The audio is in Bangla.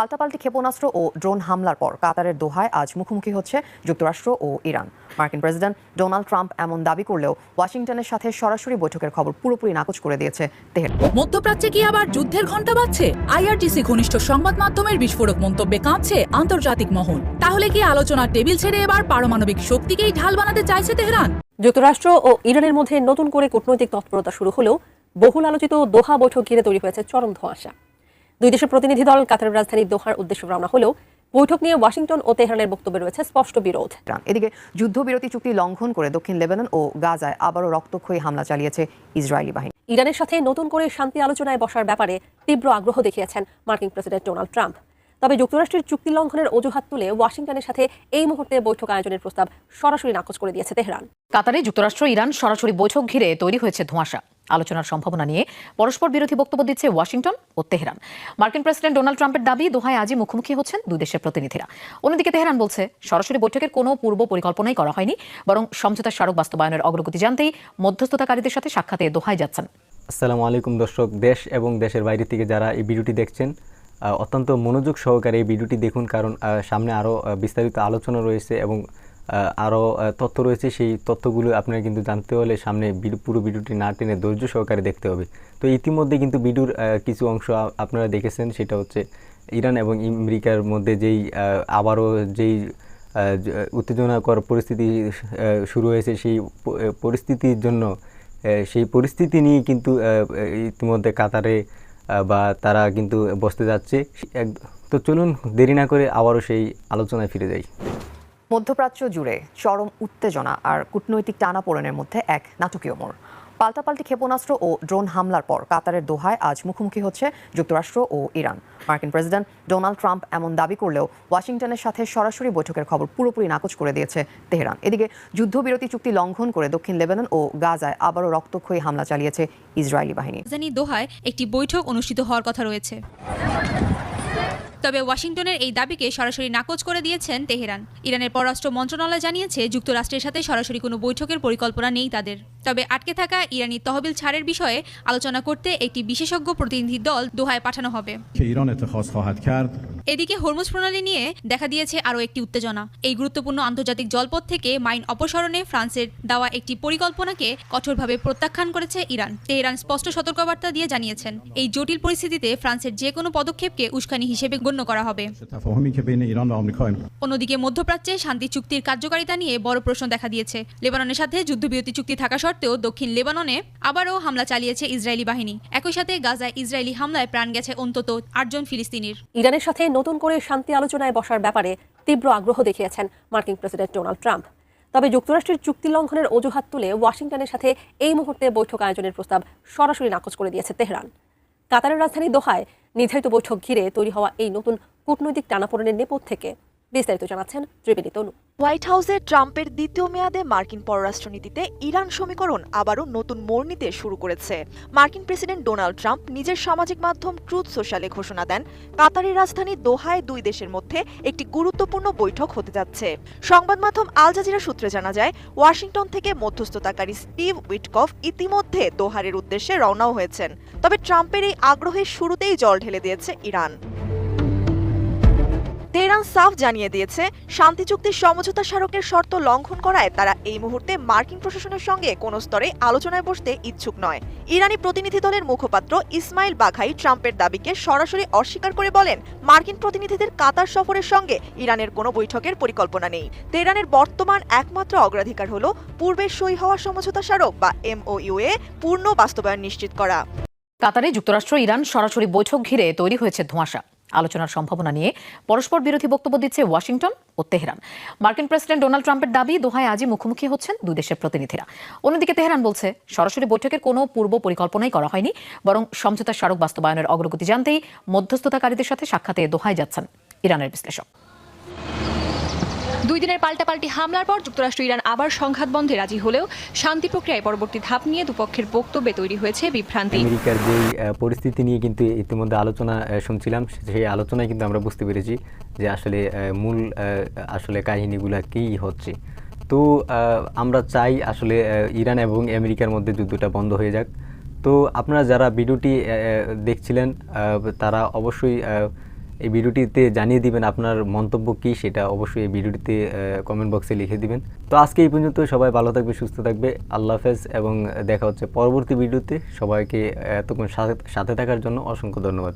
পাল্টাপাল্টি ক্ষেপণাস্ত্র ও ড্রোন হামলার পর কাতারের দোহায় আজ মুখোমুখি হচ্ছে যুক্তরাষ্ট্র ও ইরান। মার্কিন প্রেসিডেন্ট ডোনাল্ড ট্রাম্প এমন দাবি করলেও ওয়াশিংটনের সাথে সরাসরি বৈঠকের খবর পুরোপুরি নাকচ করে দিয়েছে তেহরান। মধ্যপ্রাচ্যে কি আবার যুদ্ধের ঘণ্টা বাজছে? আইআরটিসি ঘনিষ্ঠ সংবাদ মাধ্যমের বিস্ফোরক মন্তব্যে কাঁপছে আন্তর্জাতিক মহল। তাহলে কি আলোচনার টেবিল ছেড়ে এবার পারমাণবিক শক্তিকেই ঢাল বানাতে চাইছে তেহরান? যুক্তরাষ্ট্র ও ইরানের মধ্যে নতুন করে কূটনৈতিক তৎপরতা শুরু হলেও বহুল আলোচিত দোহা বৈঠক ঘিরে তৈরি হয়েছে চরম ধোঁয়াশা। দুই দেশের প্রতিনিধি দল কাতারের রাজধানী দোহার উদ্দেশ্যে রওনা হলেও বৈঠক নিয়ে ওয়াশিংটন ও তেহরানের বক্তব্যে রয়েছে স্পষ্ট বিরোধ। এদিকে যুদ্ধবিরতি চুক্তি লঙ্ঘন করে দক্ষিণ লেবানন ও গাজায় আবারও রক্তক্ষয়ী হামলা চালিয়েছে ইসরায়েলি বাহিনী। ইরানের সাথে নতুন করে শান্তি আলোচনায় বসার ব্যাপারে তীব্র আগ্রহ দেখিয়েছেন মার্কিন প্রেসিডেন্ট ডোনাল্ড ট্রাম্প। তবে যুক্তরাষ্ট্রের চুক্তি লঙ্ঘনের অজুহাত তুলে ওয়াশিংটনের সাথে এই মুহূর্তে বৈঠক আয়োজনের প্রস্তাব সরাসরি নাকচ করে দিয়েছে তেহরান। কাতারে যুক্তরাষ্ট্র ইরান সরাসরি বৈঠক ঘিরে তৈরি হয়েছে ধোঁয়াশা। আলোচনার সম্ভাবনা নিয়ে পরস্পর বিরোধী বক্তব্য দিচ্ছে ওয়াশিংটন ও তেহরান। মার্কিন প্রেসিডেন্ট ডোনাল্ড ট্রাম্পের দাবি, দোহায় আজই মুখোমুখি হচ্ছেন দুই দেশের প্রতিনিধিরা। অন্যদিকে তেহরান বলছে সরাসরি বৈঠকের কোনো পূর্ব পরিকল্পনাই করা হয়নি, বরং সমঝোতার স্মারক বাস্তবায়নের অগ্রগতি জানতেই মধ্যস্থতাকারীদের সাথে সাক্ষাতে দোহায় যাচ্ছেন। আসসালামু আলাইকুম দর্শক, দেশ এবং দেশের বাইরে থেকে যারা এই ভিডিওটি দেখছেন অত্যন্ত মনোযোগ সহকারে এই ভিডিওটি দেখুন, কারণ সামনে আরও বিস্তারিত আলোচনা রয়েছে এবং আরও তথ্য রয়েছে। সেই তথ্যগুলো আপনারা কিন্তু জানতে হলে সামনে পুরো ভিডিওটি না টেনে ধৈর্য সহকারে দেখতে হবে। তো ইতিমধ্যে কিন্তু ভিডিওর কিছু অংশ আপনারা দেখেছেন, সেটা হচ্ছে ইরান এবং আমেরিকার মধ্যে যেই আবারও যেই উত্তেজনাকর পরিস্থিতি শুরু হয়েছে, সেই পরিস্থিতির জন্য সেই পরিস্থিতি নিয়ে কিন্তু ইতিমধ্যে কাতারে বা তারা কিন্তু বসতে যাচ্ছে। তো চলুন দেরি না করে আবারও সেই আলোচনায় ফিরে যাই। মধ্যপ্রাচ্য জুড়ে চরম উত্তেজনা আর কূটনৈতিক টানাপোড়েনের মধ্যে এক নাটকীয় মোড়। পাল্টাপাল্টি ক্ষেপণাস্ত্র ও ড্রোন হামলার পর কাতারের দোহায় আজ মুখোমুখি হচ্ছে যুক্তরাষ্ট্র ও ইরান। মার্কিন প্রেসিডেন্ট ডোনাল্ড ট্রাম্প এমন দাবি করলেও ওয়াশিংটনের সাথে সরাসরি বৈঠকের খবর পুরোপুরি নাকচ করে দিয়েছে তেহরান। এদিকে যুদ্ধবিরতি চুক্তি লঙ্ঘন করে দক্ষিণ লেবানন ও গাজায় আবারও রক্তক্ষয়ী হামলা চালিয়েছে ইসরায়েলি বাহিনী। দোহায় একটি বৈঠক অনুষ্ঠিত হওয়ার কথা রয়েছে, তবে ওয়াশিংটনের এই দাবিকে সরাসরি নাকচ করে দিয়েছেন তেহরান। ইরানের পররাষ্ট্র মন্ত্রণালয় জানিয়েছে যুক্তরাষ্ট্রের সাথে সরাসরি কোনো বৈঠকের পরিকল্পনা নেই তাদের। তবে আটকে থাকা ইরানি তহবিল ছাড়ের বিষয়ে আলোচনা করতে একটি বিশেষজ্ঞ প্রতিনিধি দল দোহায় পাঠানো হবে। এদিকে হরমুজ প্রণালী নিয়ে দেখা দিয়েছে আরও একটি উত্তেজনা। এই গুরুত্বপূর্ণ আন্তর্জাতিক জলপথ থেকে মাইন অপসারণে ফ্রান্সের দেওয়া একটি পরিকল্পনাকে কঠোরভাবে প্রত্যাখ্যান করেছে ইরান। তেহরান স্পষ্ট সতর্কবার্তা দিয়ে জানিয়েছেন এই জটিল পরিস্থিতিতে ফ্রান্সের যে কোনো পদক্ষেপকে উস্কানি হিসেবে গণ্য করা হবে। অন্যদিকে মধ্যপ্রাচ্যে শান্তি চুক্তির কার্যকারিতা নিয়ে বড় প্রশ্ন দেখা দিয়েছে। লেবাননের সাথে যুদ্ধবিরতি চুক্তি থাকা সত্ত্বেও দক্ষিণ লেবাননে আবারও হামলা চালিয়েছে ইসরায়েলি বাহিনী। একই সাথে গাজায় ইসরায়েলি হামলায় প্রাণ গেছে অন্তত 8 জন ফিলিস্তিনির। ইরানের সাথে নতুন করে শান্তি আলোচনায় বসার ব্যাপারে তীব্র আগ্রহ দেখিয়েছেন মার্কিন প্রেসিডেন্ট ডোনাল্ড ট্রাম্প। তবে যুক্তরাষ্ট্রের চুক্তি লঙ্ঘনের অজুহাত তুলে ওয়াশিংটনের সাথে এই মুহূর্তে বৈঠক আয়োজনের প্রস্তাব সরাসরি নাকচ করে দিয়েছে তেহরান। কাতারের রাজধানী দোহায় নির্ধারিত বৈঠক ঘিরে তৈরি হওয়া এই নতুন কূটনৈতিক টানাপোড়েনের নেপথ্য থেকে বিস্তারিত জানাচ্ছেন ত্রিবেণী তনু। হোয়াইট হাউসে ট্রাম্পের দ্বিতীয় মেয়াদে মার্কিন পররাষ্ট্রনীতিতে ইরান সমীকরণ আবারও নতুন মোড় নিতে শুরু করেছে। মার্কিন প্রেসিডেন্ট ডোনাল্ড ট্রাম্প নিজের সামাজিক মাধ্যম ট্রুথ সোশ্যালে ঘোষণা দেন, কাতারের রাজধানী দোহায় দুই দেশের মধ্যে একটি গুরুত্বপূর্ণ বৈঠক হতে যাচ্ছে। সংবাদ মাধ্যম আল জাজিরা সূত্রে জানা যায়, ওয়াশিংটন থেকে মধ্যস্থতাকারী স্টিভ উইটকফ ইতিমধ্যে দোহারের উদ্দেশ্যে রওনাও হয়েছেন। তবে ট্রাম্পের এই আগ্রহের শুরুতেই জল ঢেলে দিয়েছে ইরান। তেহরান সাফ জানিয়ে দিয়েছে, শান্তি চুক্তির সমঝোতা স্মারকের শর্ত লঙ্ঘন করায় তারা এই মুহূর্তে মার্কিন প্রশাসনের সঙ্গে কোনো স্তরে আলোচনায় বসতে ইচ্ছুক নয়। ইরানি প্রতিনিধি দলের মুখপাত্র ইসমাইল বাঘাই ট্রাম্পের দাবিকে সরাসরি অস্বীকার করে বলেন, মার্কিন প্রতিনিধিদের কাতার সফরের সঙ্গে ইরানের কোনো বৈঠকের পরিকল্পনা নেই। তেহরানের বর্তমান একমাত্র অগ্রাধিকার হল পূর্বে সই হওয়া সমঝোতা স্মারক বা MOU এ পূর্ণ বাস্তবায়ন নিশ্চিত করা। কাতারে যুক্তরাষ্ট্র ইরান সরাসরি বৈঠক ঘিরে তৈরি হয়েছে ধোঁয়াশা। আলোচনার সম্ভাবনা নিয়ে পরস্পর বিরোধী বক্তব্য দিচ্ছে ওয়াশিংটন ও তেহরান। মার্কিন প্রেসিডেন্ট ডোনাল্ড ট্রাম্পের দাবি, দোহায় আজই মুখোমুখি হচ্ছেন দুই দেশের প্রতিনিধিরা। অন্যদিকে তেহরান বলছে সরাসরি বৈঠকের কোনো পূর্ব পরিকল্পনাই করা হয়নি, বরং সমঝোতার স্মারক বাস্তবায়নের অগ্রগতি জানতেই মধ্যস্থতাকারীদের সাথে সাক্ষাতে দোহায় যাচ্ছেন ইরানের বিশ্লেষক। 2 দিনের পাল্টাপাল্টি হামলার পর যুক্তরাষ্ট্র ইরান আবার সংঘাত বন্ধে রাজি হলেও শান্তি প্রক্রিয়ায় পরবর্তী ধাপ নিয়ে দুপক্ষের বক্তব্যে তৈরি হয়েছে বিভ্রান্তি। আমেরিকার যে পরিস্থিতি নিয়ে কিন্তু ইতিমধ্যে আলোচনা শুনছিলাম, সেই আলোচনায় কিন্তু আমরা বুঝতে পেরেছি যে আসলে মূল আসলে কাহিনীগুলো কী হচ্ছে। তো আমরা চাই আসলে ইরান এবং আমেরিকার মধ্যে যুদ্ধটা বন্ধ হয়ে যাক। তো আপনারা যারা ভিডিওটি দেখছিলেন তারা অবশ্যই এই ভিডিওটিতে জানিয়ে দিবেন আপনার মন্তব্য কী, সেটা অবশ্যই এই ভিডিওটিতে কমেন্ট বক্সে লিখে দিবেন। তো আজকে এই পর্যন্ত, সবাই ভালো থাকবে, সুস্থ থাকবে, আল্লাহ হাফেজ, এবং দেখা হচ্ছে পরবর্তী ভিডিওতে। সবাইকে এতক্ষণ সাথে থাকার জন্য অসংখ্য ধন্যবাদ।